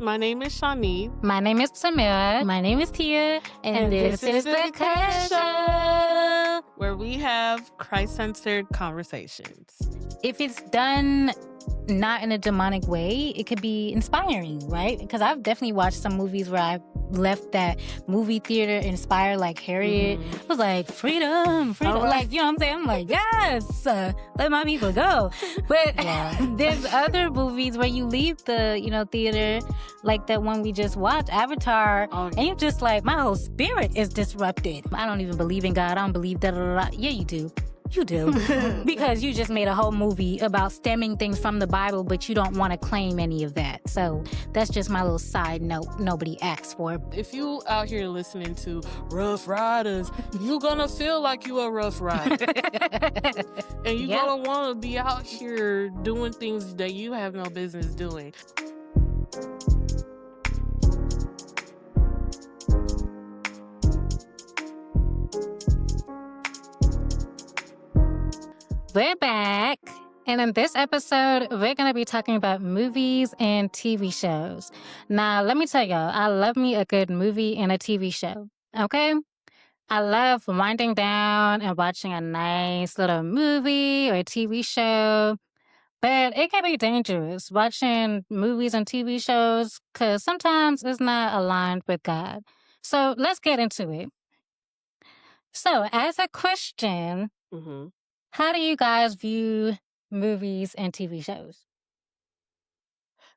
My name is Shawnece. My name is Tamara. My name is Tia. And this is the Clash Show, where we have Christ-centered conversations. If it's done not in a demonic way, it could be inspiring, right? Because I've definitely watched some movies where I've left that movie theater inspired, like Harriet. I was like, freedom. Right. Like, you know what I'm saying? I'm like, yes, let my people go. But there's other movies where you leave the, theater, like that one we just watched, Avatar, and you're just like, my whole spirit is disrupted. I don't even believe in God. I don't believe that. Yeah, you do. You do. Because you just made a whole movie about stemming things from the Bible, but you don't want to claim any of that. So that's just my little side note nobody asked for. If you out here listening to Rough Riders, you're going to feel like you a rough rider. And you're going to want to be out here doing things that you have no business doing. We're back, and in this episode, we're going to be talking about movies and TV shows. Now, let me tell y'all, I love me a good movie and a TV show, okay? I love winding down and watching a nice little movie or TV show, but it can be dangerous watching movies and TV shows because sometimes it's not aligned with God. So let's get into it. So, as a question... How do you guys view movies and TV shows?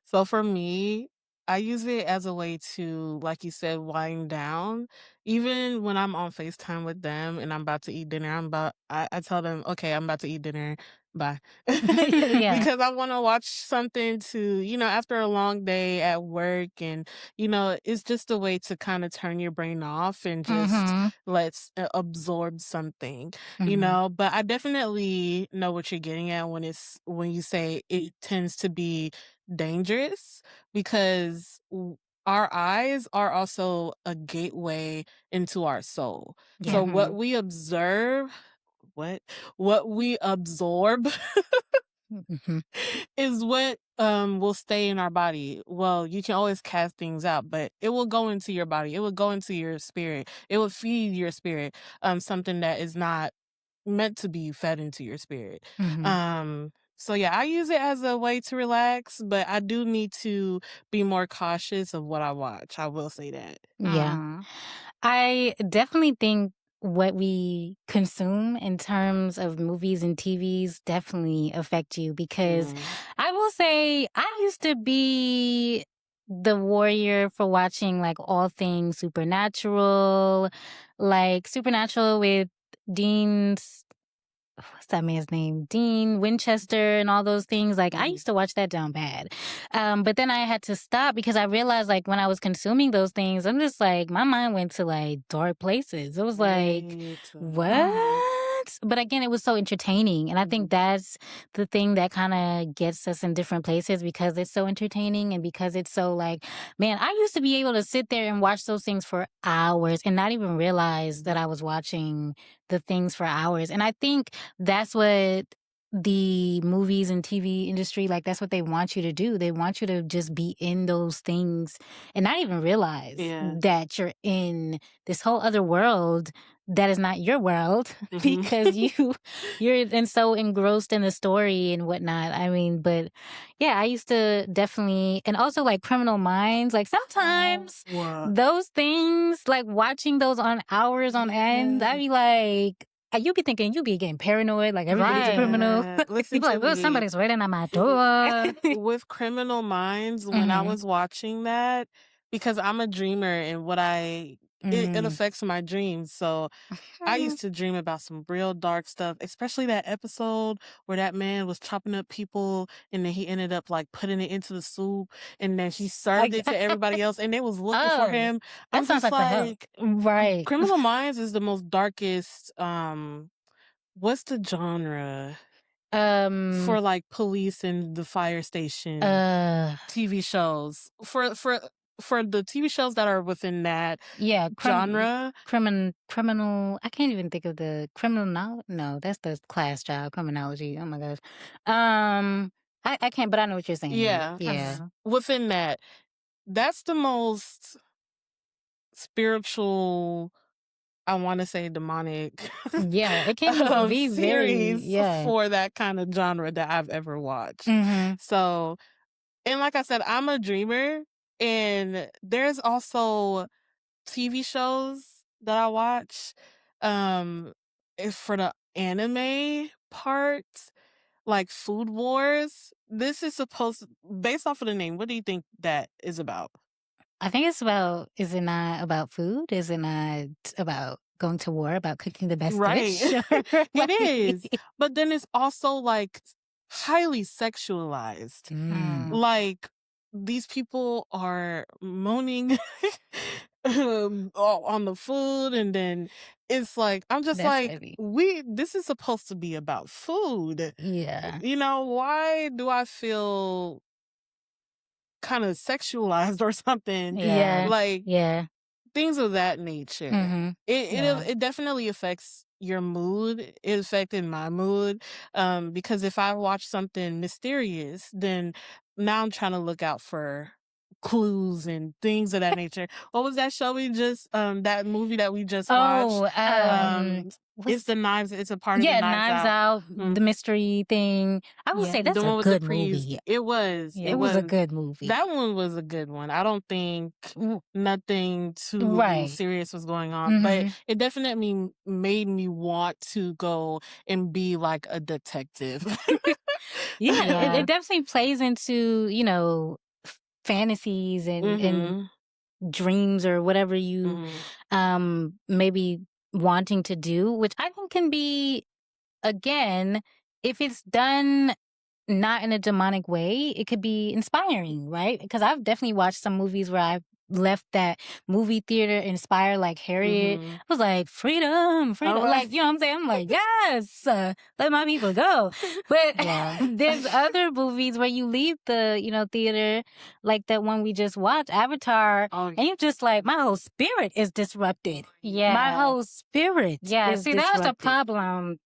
So for me, I use it as a way to, like you said, wind down. Even when I'm on FaceTime with them and I'm about to eat dinner, I tell them, okay, I'm about to eat dinner. Bye. Because I want to watch something to, after a long day at work, and, it's just a way to kind of turn your brain off and just let's absorb something, but I definitely know what you're getting at when you say it tends to be dangerous, because our eyes are also a gateway into our soul. So what we observe, what we absorb is what will stay in our body. Well, you can always cast things out, but it will go into your body. It will go into your spirit. It will feed your spirit something that is not meant to be fed into your spirit. So yeah, I use it as a way to relax, but I do need to be more cautious of what I watch. I will say that. Yeah. I definitely think what we consume in terms of movies and TVs definitely affect you, because I will say I used to be the warrior for watching like all things supernatural, like Supernatural with Dean's... what's that man's name? Dean Winchester and all those things. Like, I used to watch that down bad. But then I had to stop because I realized, like, when I was consuming those things, I'm just like, my mind went to, like, dark places. It was like, what? But again, it was so entertaining. And I think that's the thing that kind of gets us in different places, because it's so entertaining and because it's so like, man, I used to be able to sit there and watch those things for hours and not even realize that I was watching the things for hours. And I think that's what the movies and TV industry, like, that's what they want you to do. They want you to just be in those things and not even realize that you're in this whole other world that is not your world, because you're so engrossed in the story and whatnot. I mean, but yeah, I used to definitely, and also like Criminal Minds, like sometimes those things, like watching those on hours on end, I'd be like, you be thinking you be getting paranoid, like everybody's a criminal. You be like, oh, somebody's waiting at my door. With Criminal Minds, when I was watching that, because I'm a dreamer, and it affects my dreams. So I used to dream about some real dark stuff, especially that episode where that man was chopping up people and then he ended up like putting it into the soup, and then he served it to everybody else and they was looking for him. That sounds like right. Criminal Minds is the most darkest, what's the genre? For like police and the fire station TV shows. For the TV shows that are within that genre. Criminal, I can't even think of the criminal. No, that's the class job, criminology. Oh my gosh. I can't, but I know what you're saying. Yeah. Within that, that's the most spiritual, I wanna say demonic, Yeah, it can be very series yeah. for that kind of genre that I've ever watched. Mhm. So and like I said, I'm a dreamer, and there's also TV shows that I watch, for the anime part, like Food Wars. This is supposed based off of the name, what do you think that is about? I think it's about is it not about food? Is it not about going to war, about cooking the best Right. dish? It Like is, but then it's also, like, highly sexualized. Mm, Like, these people are moaning, on the food, and then it's like I'm just that's like, heavy. this is supposed to be about food. Yeah. Why do I feel kinda sexualized or something? Yeah. Like, Yeah. things of that nature. Mhm. It Yeah. it definitely affects your mood. It affected my mood, because if I watch something mysterious, then now I'm trying to look out for clues and things of that nature. What was that show we just that movie that we just watched? Oh, Um, it's what's it's a part of the yeah, Knives Knives Out. Out, Mm, the mystery thing. I will yeah, say the that's a one with the good priest. movie. It It was a was good movie. that one was a good one. I don't think W nothing too Right. serious was going on, but Mhm. it definitely made me want to go and be like a detective. Yeah, it Yeah. definitely plays into, fantasies and Mhm. dreams or whatever you Mhm. maybe wanting to do, which I think can be again, if it's done not in a demonic way, it could be inspiring, right? Because I've definitely watched some movies where I've left that movie theater inspired, like Harriet. Mhm. I was like, freedom, All freedom. right. Like, you know what I'm saying? I'm like, yes, let my people go. But Yeah. there's other movies where you leave the, theater, like that one we just watched, Avatar, Oh, and you're just like, my whole spirit is disrupted. My yeah. whole spirit Yeah, is see, that was the disrupted. problem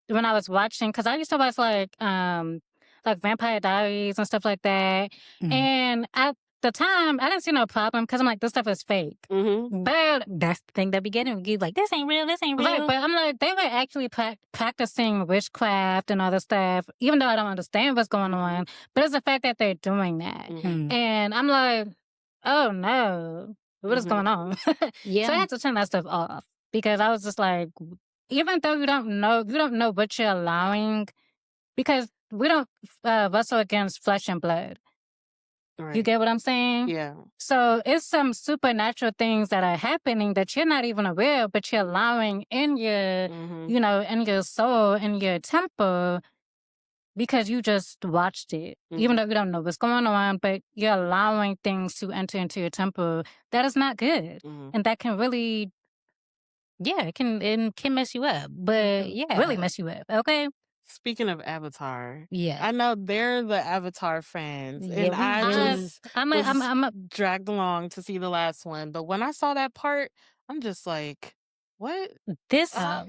When I was watching, because I used to watch like Vampire Diaries and stuff like that. Mm. And at the time, I didn't see no problem because I'm like, this stuff is fake. Mhm. But that's the thing that be getting you like, this ain't real, this ain't real. Right, but I'm like, they were actually practicing witchcraft and all this stuff, even though I don't understand what's going on. But it's the fact that they're doing that. Mhm. And I'm like, oh no, what is Mhm. going on? So I Yeah. had to turn that stuff off because I was just like, even though you don't know what you're allowing because we don't wrestle against flesh and blood. You Right. get what I'm saying? Yeah. So it's some supernatural things that are happening that you're not even aware of, but you're allowing in your, Mhm. in your soul, in your temple, because you just watched it. Even Mhm. though you don't know what's going on, but you're allowing things to enter into your temple. That is not good. Mhm. And that can really, yeah, it can mess you up. But really Yeah. mess you up. Okay. Speaking of Avatar, Yeah. I know they're the Avatar fans, Yeah, and we I really just was I'm a dragged along to see the last one. But when I saw that part, I'm just like, "What? this Uh,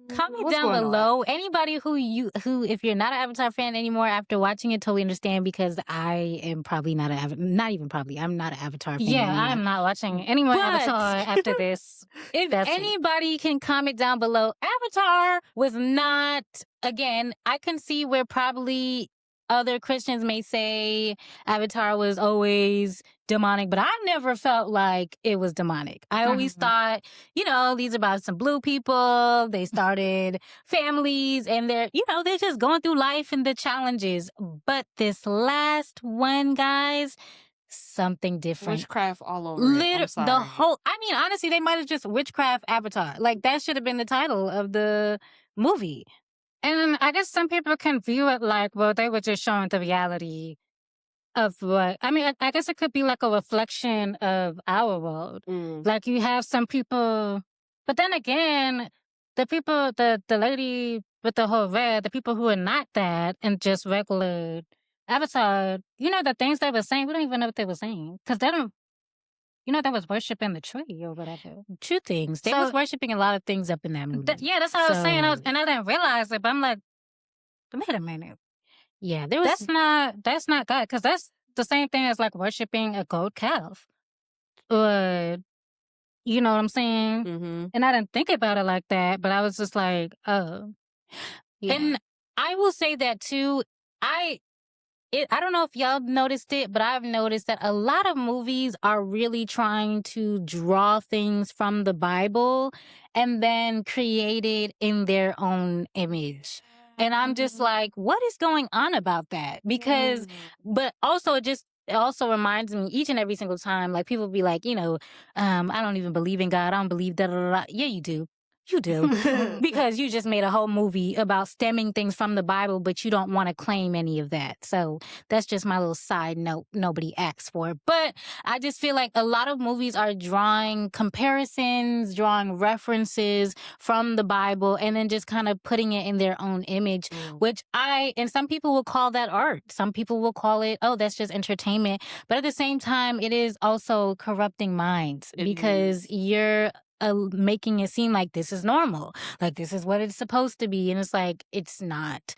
comment what's down going on?" below. Anybody who if you're not an Avatar fan anymore after watching it, totally understand because I am probably not not even probably, I'm not an Avatar fan Yeah, anymore. I'm not watching any more But Avatar after this. if That's it. anybody can comment down below, Avatar was not, again, I can see where probably other Christians may say Avatar was always demonic, but I never felt like it was demonic. I always thought, these are about some blue people. They started families and they're just going through life and the challenges. But this last one, guys, something different. Witchcraft all over it. I'm The sorry. whole, I mean, honestly, they might have just witchcraft Avatar. Like, that should have been the title of the movie. And I guess some people can view it like, well, they were just showing the reality of what, I mean, I guess it could be like a reflection of our world. Mm. Like, you have some people, but then again, the lady with the whole red, the people who are not that and just regular Avatar, the things they were saying, we don't even know what they were saying. Because they don't, they was worshiping the tree or whatever. Two things. They was worshiping a lot of things up in that movie. Yeah, that's what I was saying. And I didn't realize it, but I'm like, wait a minute. Yeah, there was That's not God, because the same thing as like worshiping a gold calf. Uh, you know what I'm saying? Mhm. And I didn't think about it like that, but I was just like, oh. Yeah. And I will say that too. I I don't know if y'all noticed it, but I've noticed that a lot of movies are really trying to draw things from the Bible and then create it in their own image. And I'm just like, what is going on about that? Because, but also it also reminds me each and every single time, like people be like, I don't even believe in God. I don't believe da da da. Da." Yeah, you do. You do. Because you just made a whole movie about stemming things from the Bible, but you don't want to claim any of that. So that's just my little side note nobody asked for. But I just feel like a lot of movies are drawing comparisons, drawing references from the Bible, and then just kind of putting it in their own image, which and some people will call that art. Some people will call it, oh, that's just entertainment. But at the same time, it is also corrupting minds It because is. you're making it seem like this is normal, like this is what it's supposed to be, and it's like it's not.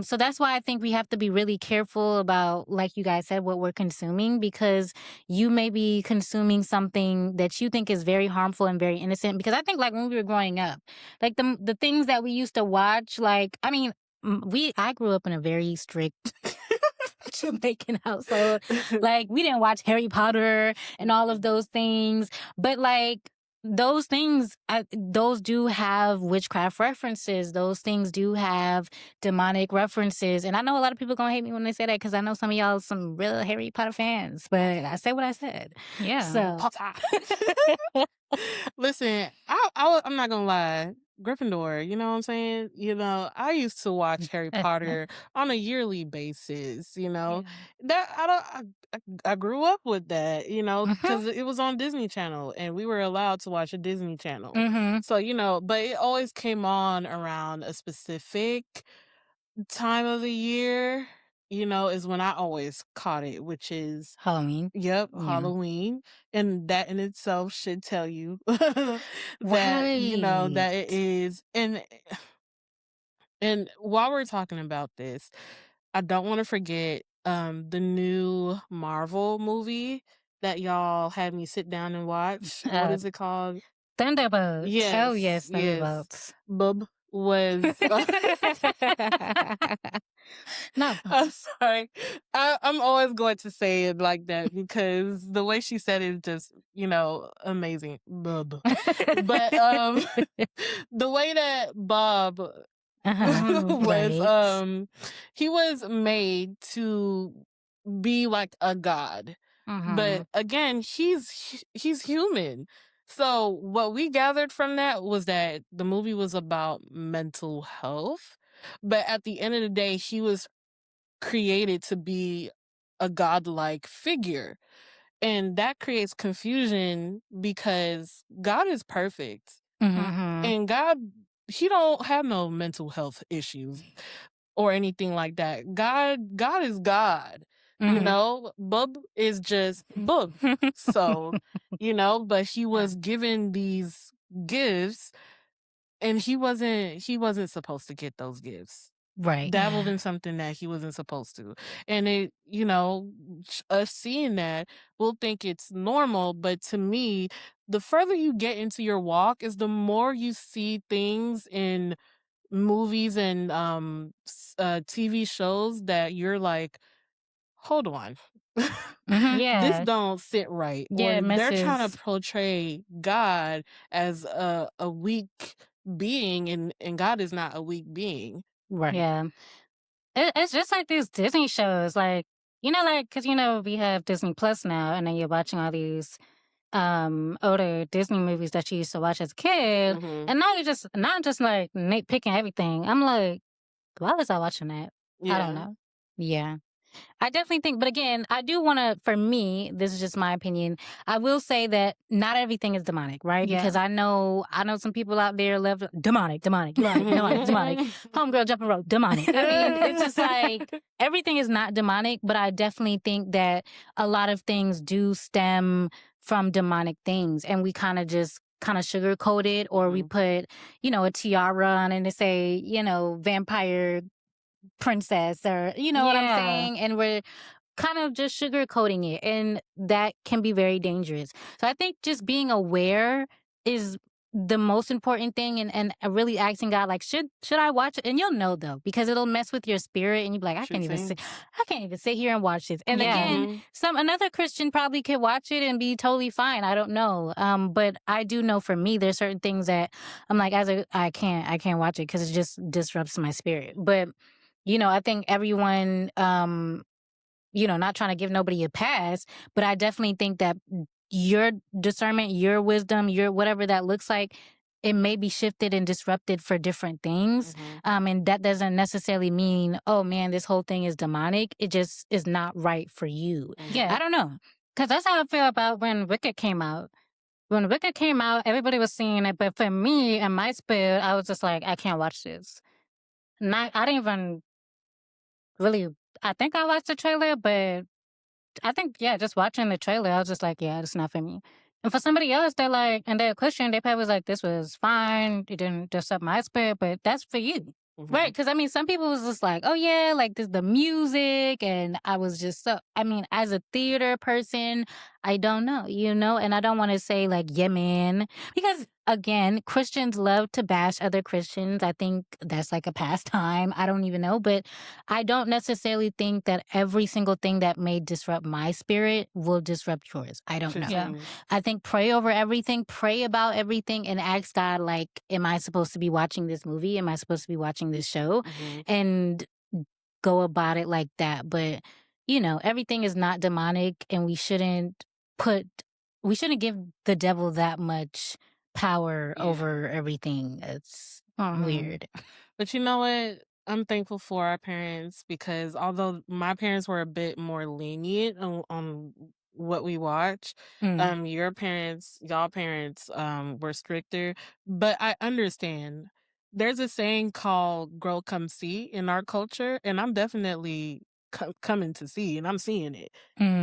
So that's why I think we have to be really careful about, like you guys said, what we're consuming, because you may be consuming something that you think is very harmful and very innocent. Because I think, like when we were growing up, like the things that we used to watch, like I mean, I grew up in a very strict Jamaican household. Like we didn't watch Harry Potter and all of those things, but like those things, those do have witchcraft references. Those things do have demonic references. And I know a lot of people gonna hate me when they say that, because I know some of y'all some real Harry Potter fans. But I say what I said. Yeah. So Potter. Listen, I'm not gonna lie. Gryffindor, you know what I'm saying? I used to watch Harry Potter on a yearly basis, That I grew up with that, because it was on Disney Channel and we were allowed to watch a Disney Channel. Mm-hmm. So, but it always came on around a specific time of the year, is when I always caught it, which is Halloween. yep, Yeah. Halloween. And that in itself should tell you that, Right. that it is. And while we're talking about this, I don't want to forget the new Marvel movie that y'all had me sit down and watch. What Uh, is it called? Thunderbolts. Oh Yes, yes, yes. Thunderbolts. Bub was Not I'm both. sorry. I'm always going to say it like that because the way she said it is just, amazing. Bub. But the way that Bob was Right. he was made to be like a god. Mm-hmm. But again, he's human. So what we gathered from that was that the movie was about mental health. But at the end of the day, he was created to be a godlike figure. And that creates confusion because God is perfect. Mm-hmm. Mm-hmm. And God, he don't have no mental health issues or anything like that. God is God. Bub is just Bub. So, but he was given these gifts and he wasn't supposed to get those gifts. Right. Dabbled in something that he wasn't supposed to. And it, us seeing that, we'll think it's normal. But to me, the further you get into your walk is the more you see things in movies and TV shows that you're like, hold on. Mm-hmm. This Yeah. don't sit right. Yeah, Or they're trying to Mrs. portray God as a weak being and God is not a weak being. Right. Yeah. It's just like these Disney shows, like, like, because, we have Disney Plus now, and then you're watching all these older Disney movies that you used to watch as a kid, Hmm. and now you're just, not just like nitpicking everything. I'm like, why was I watching that? I don't Yeah. know. Yeah. I definitely think, but again, I do want to, for me, this is just my opinion. I will say that not everything is demonic, right? Yeah. Because I know some people out there love demonic, demonic, demonic, demonic, demonic. Homegirl jumping rope, demonic. I mean, it's just like everything is not demonic, but I definitely think that a lot of things do stem from demonic things, and we kind of just sugarcoat it, or we put, a tiara on and they say, vampire princess, or you know what I'm Yeah. saying, and we're kind of just sugarcoating it, and that can be very dangerous. So I think just being aware is the most important thing, and really asking God, like, should I watch it? And you'll know though, because it'll mess with your spirit, and you'll be like, True things. I can't even sit here and watch this. And Yeah. again, another Christian probably could watch it and be totally fine. I don't know. But I do know for me, there's certain things that I'm like, I can't watch it because it just disrupts my spirit. But I think everyone, not trying to give nobody a pass, but I definitely think that your discernment, your wisdom, your whatever that looks like, it may be shifted and disrupted for different things. And that doesn't necessarily mean, oh man, this whole thing is demonic. It just is not right for you. Yeah. I don't know. Because that's how I feel about when Wicked came out. When Wicked came out, everybody was seeing it. But for me and my spirit, I was just like, I can't watch this. I didn't even really, I think I watched the trailer, but I think, yeah, just watching the trailer, I was just like, yeah, it's not for me. And for somebody else, they're like, and they're a Christian, they probably was like, this was fine. It didn't disrupt my spirit, but that's for you. Right. Because, some people was just like, oh, yeah, like this, the music. And I was just as a theater person, I don't know, and I don't want to say like, yeah, man, because again, Christians love to bash other Christians. I think that's like a pastime. I don't even know, but I don't necessarily think that every single thing that may disrupt my spirit will disrupt yours. I don't know. Yeah. I think pray over everything, pray about everything, and ask God, like, am I supposed to be watching this movie? Am I supposed to be watching this show? And go about it like that. But, everything is not demonic, and we shouldn't give the devil that much power over everything. It's weird. But you know what? I'm thankful for our parents because although my parents were a bit more lenient on what we watch, y'all parents, were stricter. But I understand. There's a saying called "Grow, come see" in our culture, and I'm definitely coming to see, and I'm seeing it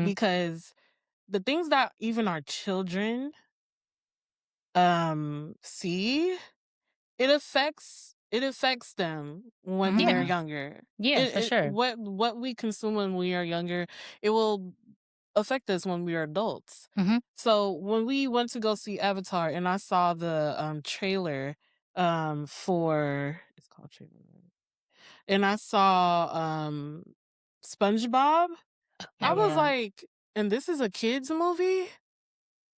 because the things that even our children see, it affects them when they're younger. Yeah, for sure. What we consume when we are younger, it will affect us when we are adults. So when we went to go see Avatar and I saw the trailer for it's called trailer, right? And I saw SpongeBob, I was like, and this is a kids movie?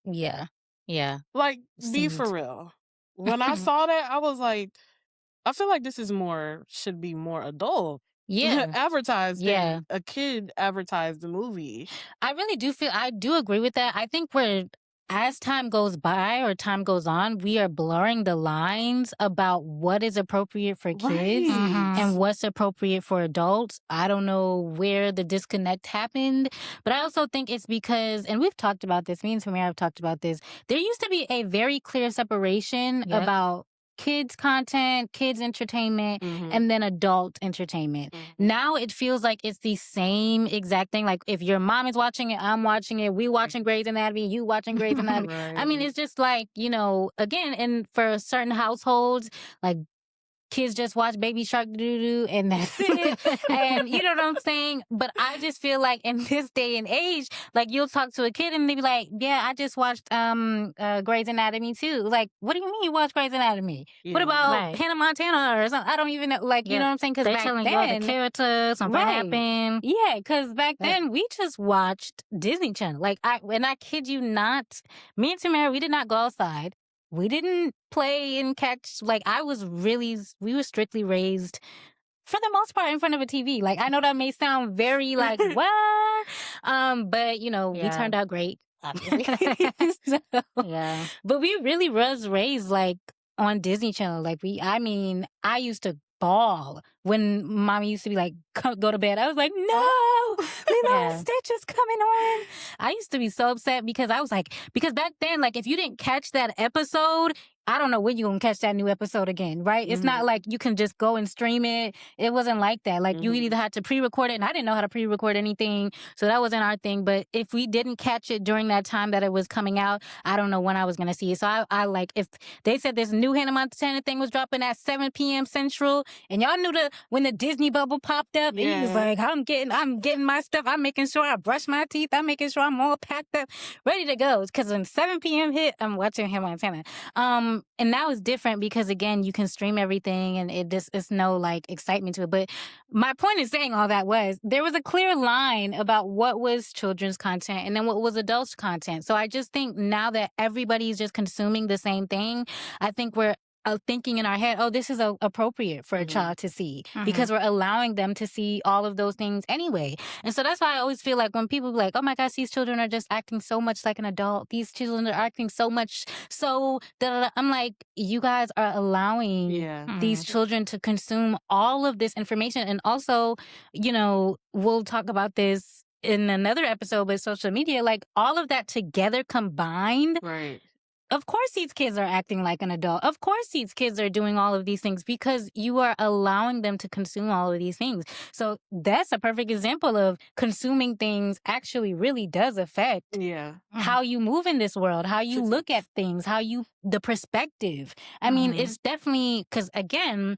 Yeah. Yeah. Like, be for Seems. real. When I saw that, I was like, I feel like this is should be more adult Yeah. advertised Yeah. than a kid advertised the movie. I do agree with that. I think as time goes by or time goes on, we are blurring the lines about what is appropriate for kids and what's appropriate for adults. I don't know where the disconnect happened, but I also think it's because, and we've talked about this, me and Tamara have talked about this, there used to be a very clear separation about kids content, kids entertainment, and then adult entertainment. Now it feels like it's the same exact thing. Like if your mom is watching it, I'm watching it, we watching Grey's Anatomy, you watching Grey's Anatomy. It's just like, again, and for certain households, like kids just watch Baby Shark doo-doo and that's it. And you know what I'm saying? But I just feel like in this day and age, like you'll talk to a kid and they be like, yeah, I just watched Grey's Anatomy too. Like, what do you mean you watch Grey's Anatomy? What about Hannah Montana or something? I don't even know. Like, you know what I'm saying? Because back telling then, you all the characters, something happened. Yeah, because back then we just watched Disney Channel. Like, I kid you not, me and Tamara, we did not go outside. We didn't play and catch, we were strictly raised for the most part in front of a TV. Like, I know that may sound very like, what? But we turned out great, obviously. But we really was raised like on Disney Channel. Like I used to bawl when mommy used to be like, go to bed. I was like, no, Lilo and Stitch is coming on. I used to be so upset because I was like, because back then, like if you didn't catch that episode, I don't know when you're going to catch that new episode again, right? It's not like you can just go and stream it. It wasn't like that. Like you either had to pre-record it, and I didn't know how to pre-record anything, so that wasn't our thing. But if we didn't catch it during that time that it was coming out, I don't know when I was going to see it. So I like, if they said this new Hannah Montana thing was dropping at 7 p.m. Central, and y'all knew when the Disney bubble popped up, and he was like, I'm getting my stuff. I'm making sure I I brush my teeth. I'm making sure I'm all packed up, ready to go. Because when 7 p.m. hit, I'm watching Hannah Montana. And now it's different because again, you can stream everything, and it's no like excitement to it. But my point in saying all that was there was a clear line about what was children's content and then what was adult content. So I just think now that everybody's just consuming the same thing, I think we're thinking in our head, oh, this is appropriate for a child to see because we're allowing them to see all of those things anyway. And so that's why I always feel like when people be like, oh my gosh, these children are just acting so much like an adult. These children are acting so much so, I'm like, you guys are allowing these children to consume all of this information. And also, you know, we'll talk about this in another episode with social media, like all of that together combined. Right. Of course these kids are acting like an adult. Of course these kids are doing all of these things because you are allowing them to consume all of these things. So that's a perfect example of consuming things actually really does affect how you move in this world, how you look at things, the perspective. I mean, it's definitely, because again,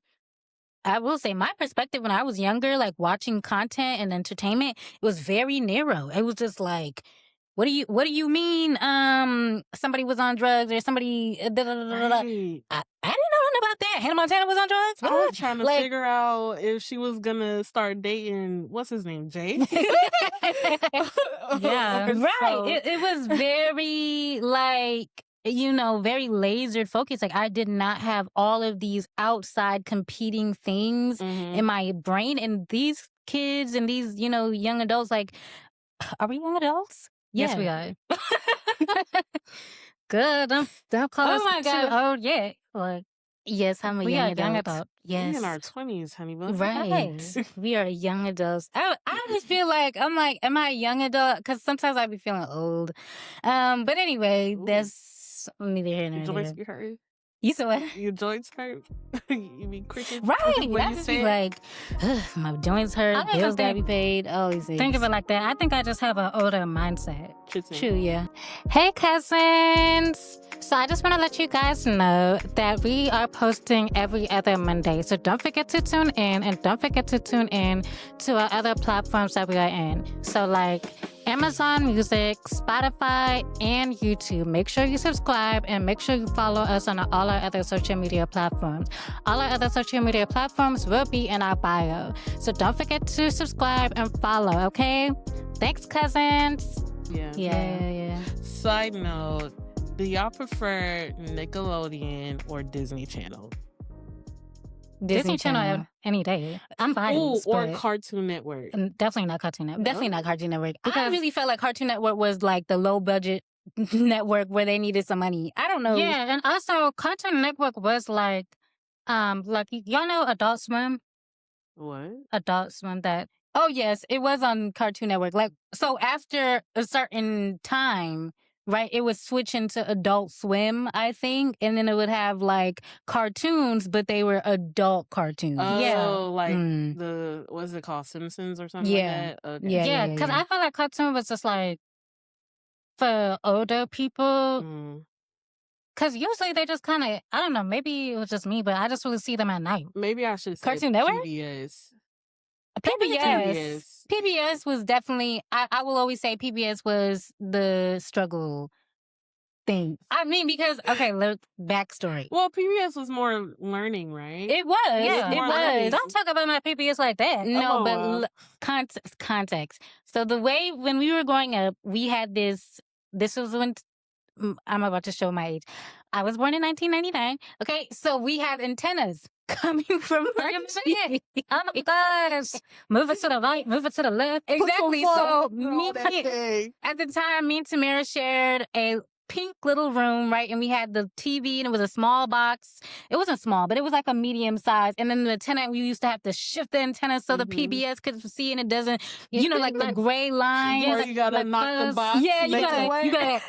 I will say my perspective when I was younger, like watching content and entertainment, it was very narrow. It was just like, what do you mean? Somebody was on drugs or somebody. Da, da, da, da, da. Right. I didn't know nothing about that. Hannah Montana was on drugs. I was trying to figure out if she was gonna start dating what's his name, Jay. Yeah, right. It was very like, you know, very lasered focused. Like I did not have all of these outside competing things in my brain. And these kids and these, you know, young adults, like, are we young adults? Yes, we are. Good. Don't call us too old yet. Like, yes, I'm a young adult. Yes. We're in our 20s, honey bun. Right. We are young adults. I always feel like, I'm like, am I a young adult? Because sometimes I be feeling old. But anyway, that's neither here nor Joints there. be hurt. You said what? Your joints hurt. You be cricket. Right. I just be like, my joints hurt. Bills gotta be paid. All these things. Think of it like that. I think I just have an older mindset. True, yeah. Hey, cousins. So I just want to let you guys know that we are posting every other Monday. So don't forget to tune in, and don't forget to tune in to our other platforms that we are in. So like Amazon Music, Spotify, and YouTube. Make sure you subscribe and make sure you follow us on all our other social media platforms. All our other social media platforms will be in our bio. So don't forget to subscribe and follow, okay? Thanks, cousins. Yeah. Side note, do y'all prefer Nickelodeon or Disney Channel? Disney Channel any day. I'm biased. Or Cartoon Network. Definitely not Cartoon Network. Definitely not Cartoon Network. Because I really felt like Cartoon Network was like the low budget network where they needed some money. I don't know. Yeah, and also Cartoon Network was like y'all know Adult Swim? What? Adult Swim that. Oh yes, it was on Cartoon Network. Like, so after a certain time, right, it would switch into Adult Swim, I think, and then it would have like cartoons, but they were adult cartoons. Oh, like the what's it called, Simpsons or something like that? Okay. Yeah, because I felt like cartoon was just like for older people. Because usually they just kind of, I don't know, maybe it was just me, but I just really see them at night. Maybe I should say Cartoon Network? PBS. PBS was definitely, I will always say PBS was the struggle thing. I mean, because, okay, backstory. Well, PBS was more learning, right? It was. Yeah, it was. Don't talk about my PBS like that. No, but context. So the way, when we were growing up, we had this was when, I'm about to show my age. I was born in 1999. Okay, so we had antennas coming from our TV. Oh my gosh. Move it to the right, move it to the left. Exactly. So day. at the time, me and Tamara shared a pink little room, right? And we had the TV, and it was a small box. It wasn't small, but it was like a medium size. And then the antenna, we used to have to shift the antenna so the PBS could see, and it doesn't, you know, like the gray line. Or you gotta knock the box. Yeah, you gotta,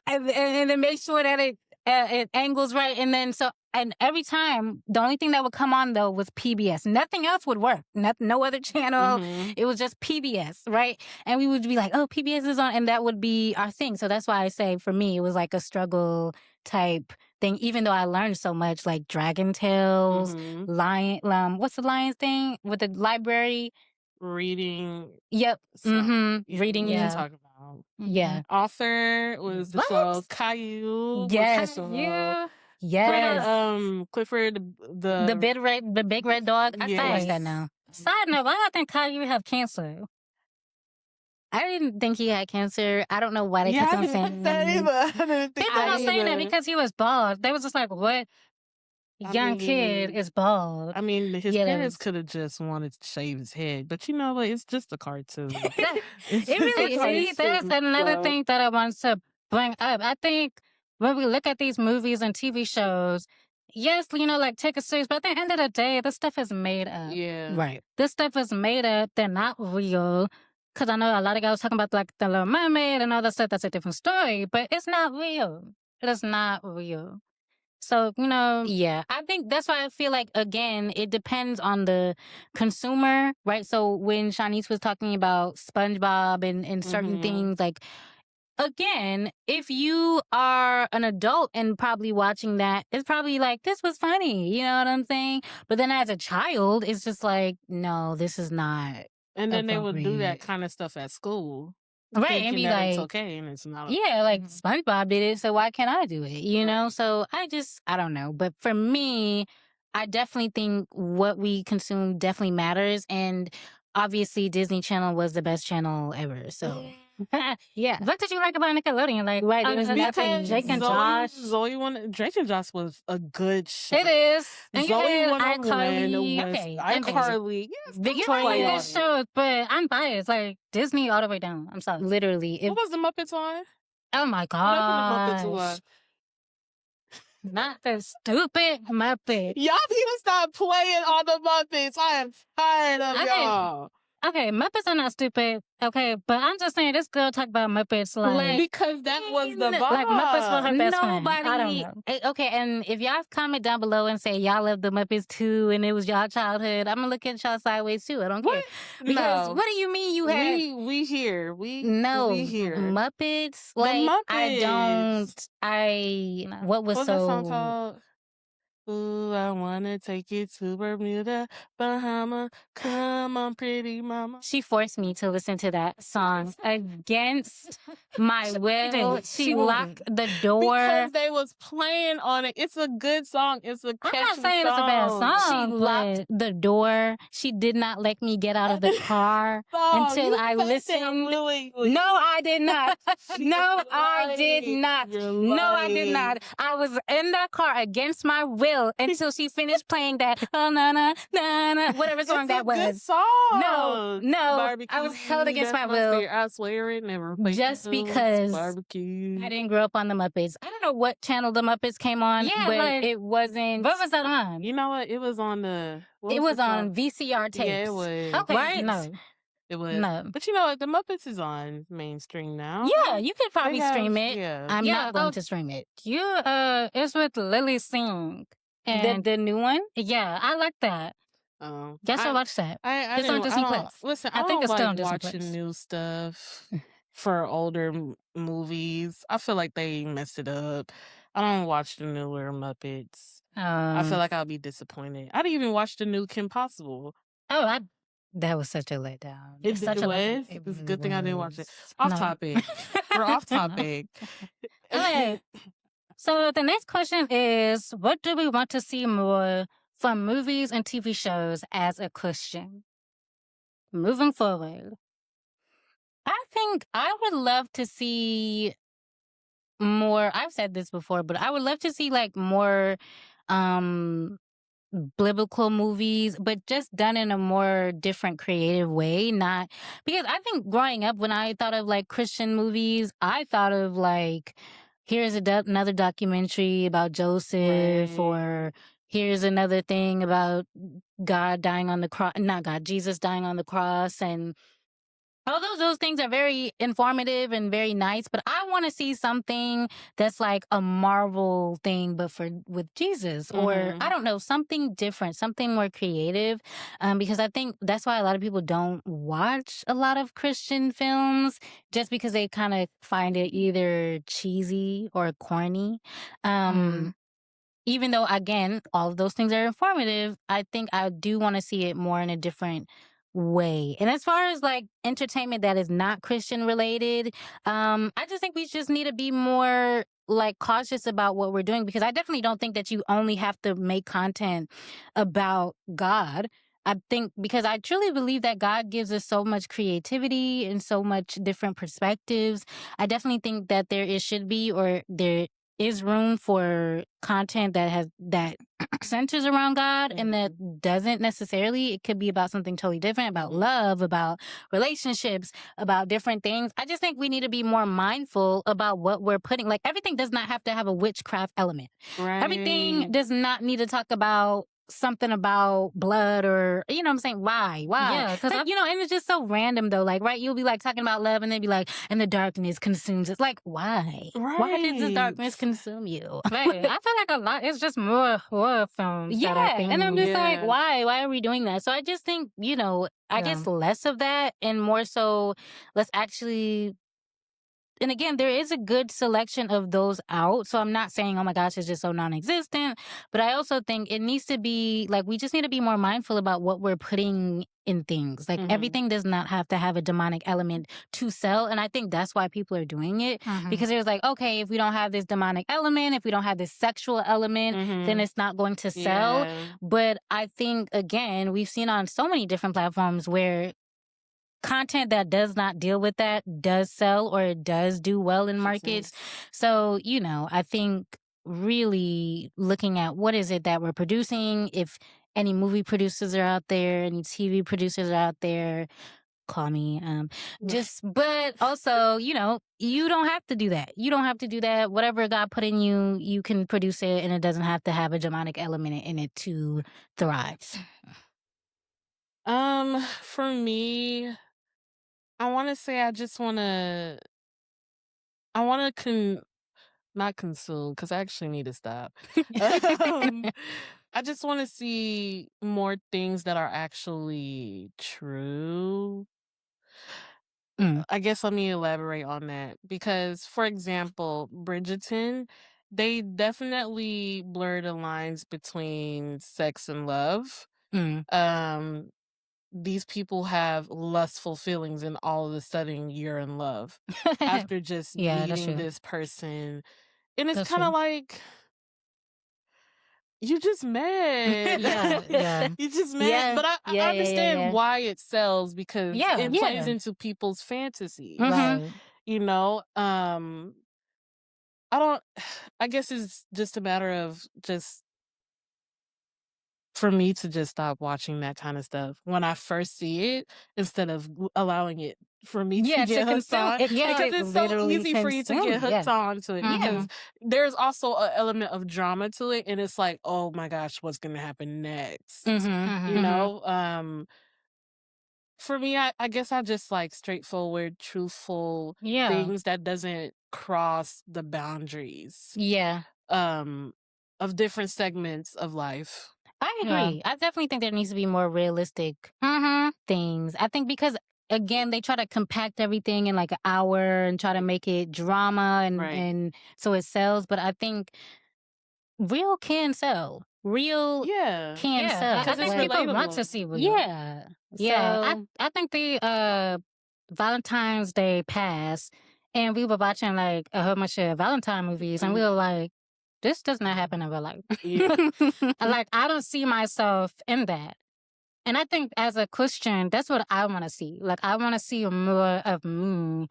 and then make sure that it angles right. And then and every time, the only thing that would come on though was PBS. Nothing else would work. No other channel. It was just PBS, right? And we would be like, oh, PBS is on, and that would be our thing. So that's why I say for me, it was like a struggle type thing, even though I learned so much, like Dragon Tales, Lion, what's the Lions thing with the library? reading. Yep. Song. Reading. You Yeah. talk about. Yeah. Author was the show Caillou. Yes. Caillou. Yes. Clifford The big red dog. I still watch that yes. now. Side note, why I think Caillou have cancer? I didn't think he had cancer. I don't know why they kept on saying that either. I didn't think People that were saying that either. because he was bald. They was just like, what young kid is bald? I mean, his parents could have just wanted to shave his head, but you know what? It's just a cartoon. It really is. That's another thing that I want to bring up. I think when we look at these movies and TV shows, yes, you know, like take it serious, but at the end of the day, this stuff is made up. Yeah. Right. This stuff is made up. They're not real. Because I know a lot of guys talking about like the Little Mermaid and all that stuff. That's a different story, but it's not real. It is not real. So, you know. Yeah, I think that's why I feel like, again, it depends on the consumer, right? So when Shawnece was talking about SpongeBob and certain things, like, again, if you are an adult and probably watching that, it's probably like, this was funny. You know what I'm saying? But then as a child, it's just like, no, this is not. And then they would do that kind of stuff at school. Right, and be like, it's okay and it's not. Yeah, like SpongeBob did it, so why can't I do it? You know? So I don't know. But for me, I definitely think what we consume definitely matters. And obviously, Disney Channel was the best channel ever. So, yeah. What did you like about Nickelodeon? Like, Right, there was nothing. Drake and Josh. Drake and Josh was a good show. It is. And Zoe you had iCarly. Okay. iCarly. Yes, Victoria. Good shows, but I'm biased. Like, Disney all the way down. I'm sorry. Literally. What was the Muppets on? Oh my god. Not the stupid Muppet. Y'all need to stop playing on the Muppets. I am tired of y'all. Okay, Muppets are not stupid, okay? But I'm just saying, this girl talk about Muppets like... Because that was the vibe. Like, Muppets were her best friend. I don't know. Okay, and if y'all comment down below and say y'all love the Muppets too and it was y'all childhood, I'm going to look at y'all sideways too. I don't care. Because what do you mean you had... We here. We here. Muppets? Like, the Muppets. What was What's so... that song called? Ooh, I wanna take you to Bermuda, Bahama. Come on, pretty mama. She forced me to listen to that song against my will. She locked the door because they was playing on it. It's a good song. It's a catchy I'm not saying song. It's a bad song. She locked the door. She did not let me get out of the car until I listened. No, I did not. No, I did not. No, I did not. I was in that car against my will until she finished playing that whatever song that was. Good song. No, barbecue, I was held against my will. I swear it never. Just because barbecue. I didn't grow up on the Muppets. I don't know what channel the Muppets came on, but like, it wasn't. What was that on? You know what? It was on the. It was on VCR tapes. Yeah, it was. Okay, right? No. It was. No. But you know what? The Muppets is on mainstream now. Yeah, you could probably stream it. Yeah. I'm not going to stream it. It's with Lily Singh. And the new one? Yeah, I like that. Guess I watched that. It's on Disney Plus. Listen, I think it's still on Disney watching Plus. new stuff for older movies. I feel like they messed it up. I don't watch the newer Muppets. I feel like I'll be disappointed. I didn't even watch the new Kim Possible. That was such a letdown. It's a good thing I didn't watch it. Off topic. We're off topic. Okay. So the next question is, what do we want to see more from movies and TV shows as a Christian? Moving forward. I think I would love to see more. I've said this before, but I would love to see like more biblical movies, but just done in a more different creative way. Not because I think growing up, when I thought of like Christian movies, I thought of like, here's another documentary about Joseph, or here's another thing about God dying on the cross, not God, Jesus dying on the cross. And although those things are very informative and very nice, but I want to see something that's like a Marvel thing, but with Jesus, or I don't know, something different, something more creative. Because I think that's why a lot of people don't watch a lot of Christian films, just because they kind of find it either cheesy or corny. Even though, again, all of those things are informative, I think I do want to see it more in a different way. And as far as like entertainment that is not Christian related, I just think we just need to be more like cautious about what we're doing, because I definitely don't think that you only have to make content about God. I think because I truly believe that God gives us so much creativity and so much different perspectives. I definitely think that should be, or there is room for content that centers around God and that doesn't necessarily. It could be about something totally different, about love, about relationships, about different things. I just think we need to be more mindful about what we're putting. Like, everything does not have to have a witchcraft element. Everything does not need to talk about something about blood, or you know what I'm saying, why Yeah, because like, and it's just so random though, like, right, you'll be like talking about love and then be like, and the darkness consumes. It's like, why did the darkness consume you? right, I feel like a lot, it's just more horror films that are being And I'm just like, Yeah. why are we doing that? So I just think, I guess less of that and more so let's actually. And again, there is a good selection of those out. So I'm not saying, oh my gosh, it's just so non existent. But I also think it needs to be like, we just need to be more mindful about what we're putting in things. Like, everything does not have to have a demonic element to sell. And I think that's why people are doing it. Because it was like, okay, if we don't have this demonic element, if we don't have this sexual element, then it's not going to sell. Yeah. But I think, again, we've seen on so many different platforms where content that does not deal with that does sell, or it does do well in markets. So, I think really looking at what is it that we're producing, if any movie producers are out there, any TV producers are out there, call me. But also, you don't have to do that. You don't have to do that. Whatever God put in you, you can produce it, and it doesn't have to have a demonic element in it to thrive. For me, I want to say I want to not consume, because I actually need to stop. um, I just want to see more things that are actually true. Mm, I guess let me elaborate on that, because, for example, Bridgerton, they definitely blur the lines between sex and love. mm. Um, these people have lustful feelings, and all of a sudden you're in love after just Yeah, that's meeting true. this person. And it's That's kind of true. like, you just mad. Yeah. You just mad. Yeah. But I understand Yeah. why it sells, because Yeah. it plays Yeah. into people's fantasies. Right. You know, I don't, I guess it's just a matter of just for me to just stop watching that kind of stuff when I first see it, instead of allowing it for me to Yeah, to get hooked consume. on, It because can it's so literally easy for you to get consume. hooked Yeah. on to it, Mm-hmm. because there's also an element of drama to it, and it's like, oh my gosh, what's gonna happen next? Mm-hmm. You Mm-hmm. know, for me, I guess I just like straightforward, truthful Yeah. things that doesn't cross the boundaries Yeah. um of different segments of life. I Yeah. agree. I definitely think there needs to be more realistic Mm-hmm. things. I think because, again, they try to compact everything in like an hour and try to make it drama Right. and so it sells. But I think real can sell. Real Yeah. can Yeah. sell. I 'Cause it's think Like, people want to relatable. see real. yeah. Yeah. So, I think the Valentine's Day passed and we were watching like a whole bunch of Valentine movies and we were like, this does not happen in real life. Yeah. Like, I don't see myself in that. And I think as a Christian, that's what I want to see. Like, I want to see more of me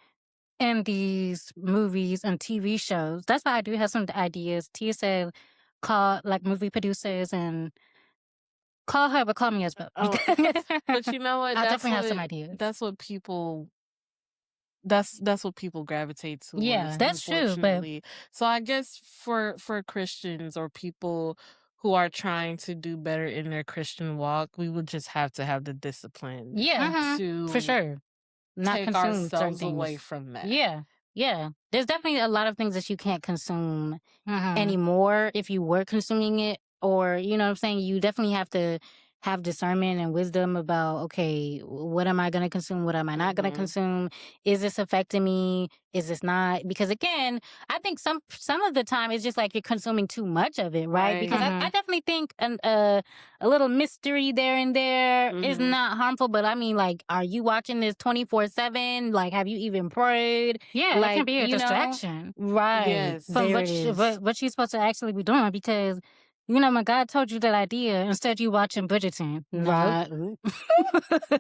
in these movies and TV shows. That's why I do have some ideas. Tia said, call like movie producers and call her, but call me as well. Oh, but you know what? I definitely have some ideas. That's what people that's what people gravitate Yeah. towards, That's true, but unfortunately. So I guess for Christians or people who are trying to do better in their Christian walk, we would just have to have the discipline Yeah. For to sure. Not take consume certain ourselves away things. from that. Yeah. Yeah. There's definitely a lot of things that you can't consume Mhm. anymore if you were consuming it, or, you know what I'm saying? You definitely have to have discernment and wisdom about, okay, what am I going to consume? What am I not going to consume? Is this affecting me? Is this not? Because again, I think some of the time it's just like you're consuming too much of it, right? Because I definitely think a little mystery there and there is not harmful. But I mean, like, are you watching this 24/7? Like, have you even prayed? Yeah, like, it can be a you know, distraction. right? Yes. From There it is. what you're supposed to actually be doing, because when God told you that idea, instead you watching Bridgerton. No. Right.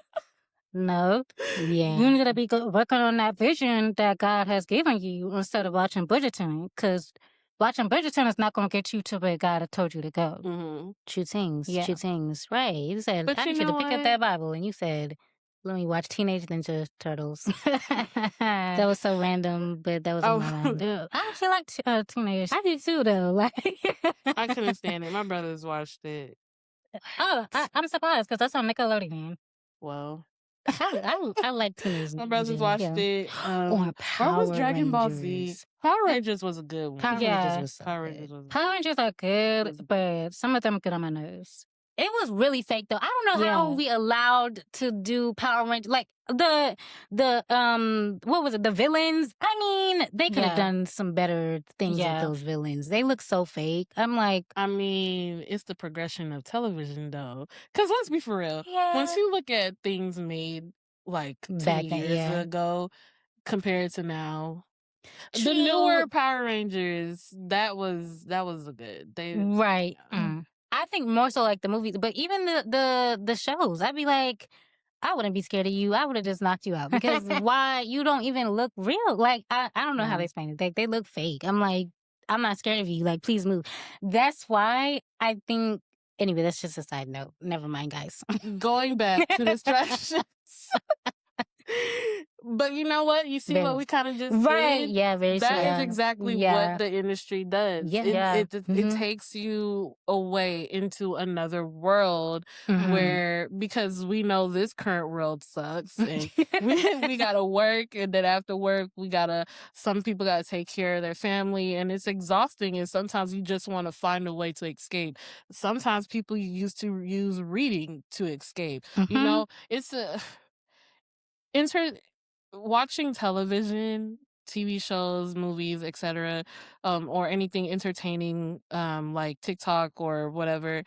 No. Yeah. You need to be working on that vision that God has given you instead of watching Bridgerton, because watching Bridgerton is not going to get you to where God has told you to go. True things. Yeah. True things. Right. You said, But I you need you to know pick up what? that Bible. And you said, let me watch Teenage Ninja Turtles. That was so random, but that was on my mind. I actually like teenage. I do too, though. Like, I couldn't stand it. My brothers watched it. Oh, I'm surprised because that's on Nickelodeon. Well, I like Teenage Ninja. my brothers watched it. Or What was Power Dragon Ball Z? Rangers. Power Rangers was a good one. Power Rangers was so Power good. Rangers was Power Rangers are good, but some of them get on my nerves. It was really fake though. I don't know how we allowed to do Power Rangers. Like the what was it? The villains. I mean, they could have done some better things with those villains. They look so fake. I'm like, I mean, it's the progression of television though. Because let's be for real. Once you look at things made like 10 years ago compared to now, the newer Power Rangers, that was a good. Right. I think more so like the movies, but even the shows, I'd be like, I wouldn't be scared of you. I would have just knocked you out because why? You don't even look real. Like I don't know how they explain it. They look fake. I'm like, I'm not scared of you. Like, please move. That's why I think. Anyway, that's just a side note. Never mind, guys. Going back to distractions. But you know what? You see what we kind of just did? Yeah, very true. That is exactly what the industry does. It takes you away into another world where, because we know this current world sucks and we gotta work, and then after work some people gotta take care of their family, and it's exhausting, and sometimes you just want to find a way to escape. Sometimes people used to use reading to escape. You know, it's watching television, TV shows, movies, etc., or anything entertaining, like TikTok or whatever,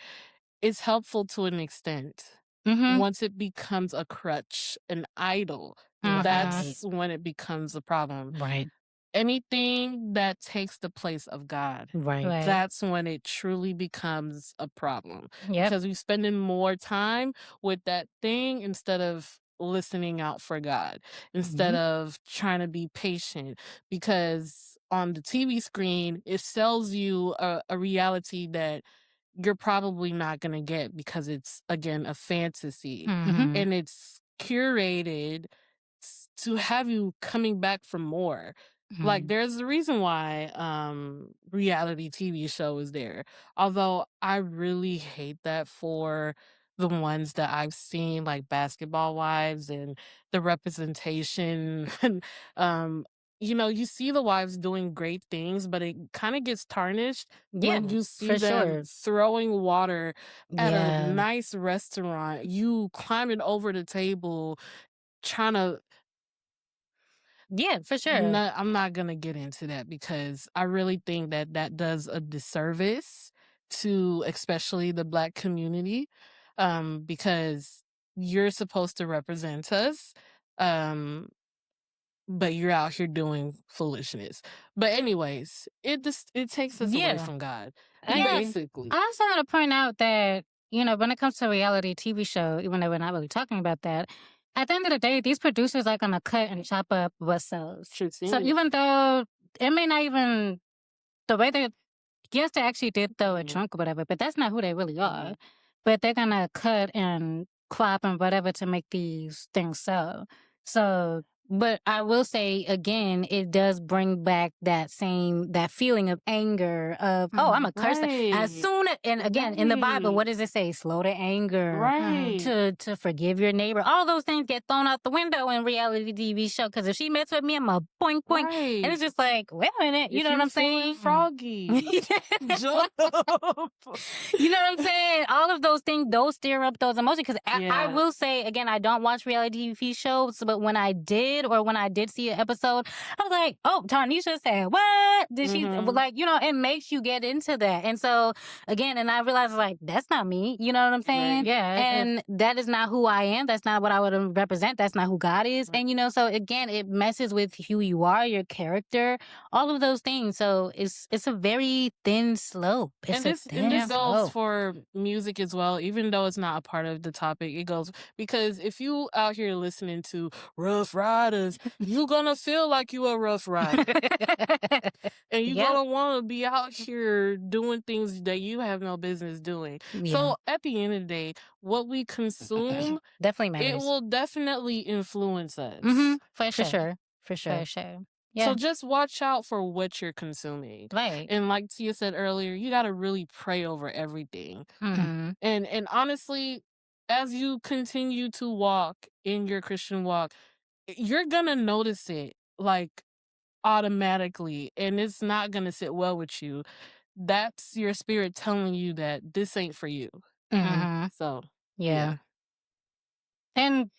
is helpful to an extent. Once it becomes a crutch, an idol, that's when it becomes a problem. Right. Anything that takes the place of God, that's when it truly becomes a problem. Because you're spending more time with that thing instead of listening out for God, instead of trying to be patient. Because on the TV screen, it sells you a reality that you're probably not going to get, because it's, again, a fantasy. And it's curated to have you coming back for more. Like, there's a reason why reality TV show is there. Although I really hate that for the ones that I've seen, like Basketball Wives and the representation. And you see the wives doing great things, but it kind of gets tarnished when you see them throwing water at a nice restaurant, you climbing over the table, trying to. Yeah, for sure. I'm not going to get into that, because I really think that does a disservice to especially the Black community, because you're supposed to represent us, but you're out here doing foolishness. But anyways, it takes us away from God, basically. I also want to point out that, when it comes to reality TV show, even though we're not really talking about that, at the end of the day, these producers are going to cut and chop up what sells. So even though it may not even, the way they, yes, they actually did throw a trunk or whatever, but that's not who they really are. But they're going to cut and crop and whatever to make these things sell. So But I will say again, it does bring back that feeling of anger of, oh, I'm a curse. As soon as, and again, in the Bible, what does it say? Slow to anger, to forgive your neighbor. All those things get thrown out the window in reality TV show. Because if she mess with me, I'm a boink boink, and it's just like, wait a minute, you know what I'm saying? Froggy, jump. You know what I'm saying? All of those things, those stir up those emotions. Because I will say again, I don't watch reality TV shows, but when I did see an episode, I was like, oh, Tarnisha said, what? Did she, like, you know, it makes you get into that. And so, again, and I realized, like, that's not me. You know what I'm saying? Right. Yeah. And that is not who I am. That's not what I would represent. That's not who God is. Right. And, you know, so again, it messes with who you are, your character, all of those things. So it's a very thin slope. And this goes for music as well, even though it's not a part of the topic. It goes, because if you out here listening to Rough Riders, you're gonna feel like you a rough rider. And you're gonna want to be out here doing things that you have no business doing. So at the end of the day, what we consume definitely matters. It will definitely influence us. For sure. Yeah. So just watch out for what you're consuming. Right. And like Tia said earlier, you got to really pray over everything. And honestly, as you continue to walk in your Christian walk, you're going to notice it, like, automatically, and it's not going to sit well with you. That's your spirit telling you that this ain't for you. So, yeah. And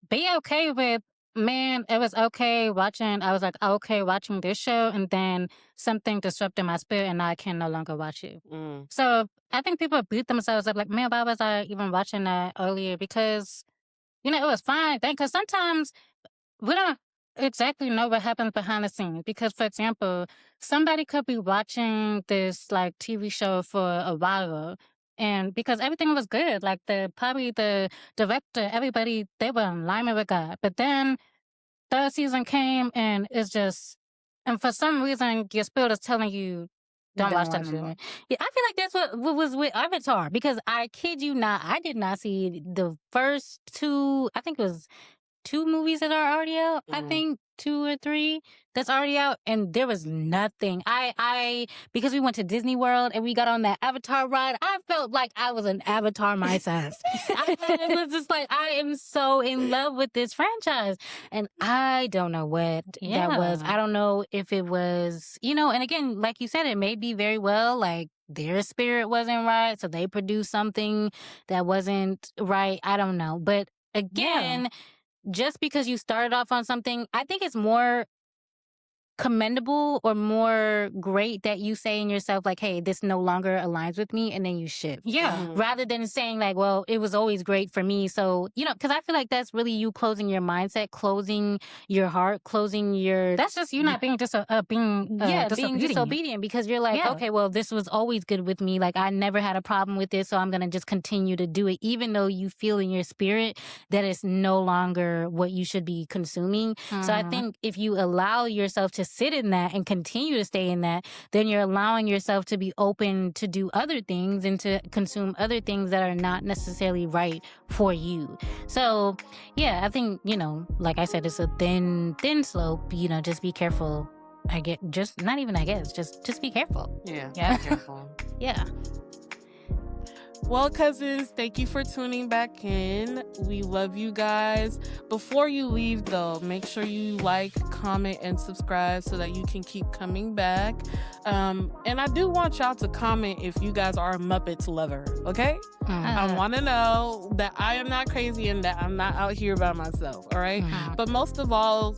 be okay with, man, it was okay watching, I was like, okay watching this show, and then something disrupted my spirit and I can no longer watch it. So I think people beat themselves up like, man, why was I even watching that earlier? Because, you know, it was fine. Because sometimes we don't exactly know what happens behind the scenes. Because, for example, somebody could be watching this like TV show for a while, and because everything was good, like the director, everybody, they were in alignment with God. But then third season came and it's just, and for some reason your spirit is telling you, don't watch that anymore. Yeah, I feel like that's what was with Avatar, because I kid you not, I did not see the first two, I think it was 2 movies that are already out. I think 2 or 3 that's already out, and there was nothing. I because we went to Disney World and we got on that Avatar ride, I felt like I was an Avatar myself. It was just like, I am so in love with this franchise, and I don't know what that was. I don't know if it was, you know, and again, like you said, it may be very well like their spirit wasn't right, so they produced something that wasn't right. I don't know, but again. Just because you started off on something, I think it's more commendable or more great that you say in yourself, like, hey, this no longer aligns with me, and then you shift. Rather than saying like, well, it was always great for me. So, you know, because I feel like that's really you closing your mindset, closing your heart, closing your... That's just you not being being disobedient, because you're like, okay, well, this was always good with me. Like, I never had a problem with this, so I'm going to just continue to do it, even though you feel in your spirit that it's no longer what you should be consuming. So I think if you allow yourself to sit in that and continue to stay in that, then you're allowing yourself to be open to do other things and to consume other things that are not necessarily right for you. So yeah, I think, you know, like I said, it's a thin slope. You know, just be careful. Just be careful. Yeah. Be careful. Yeah. Well, cousins, thank you for tuning back in. We love you guys. Before you leave, though, make sure you like, comment, and subscribe so that you can keep coming back. And I do want y'all to comment if you guys are a Muppets lover, okay? I want to know that I am not crazy and that I'm not out here by myself, all right? But most of all,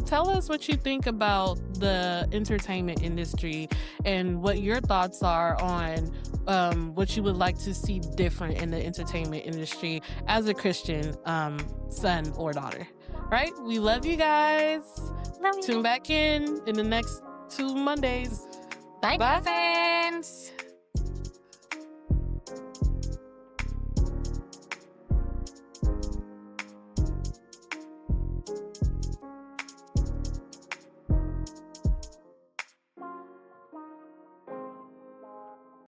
tell us what you think about the entertainment industry and what your thoughts are on what you would like to see different in the entertainment industry as a Christian son or daughter. Right? We love you guys. Tune back in the next 2 Mondays. Bye, cousins.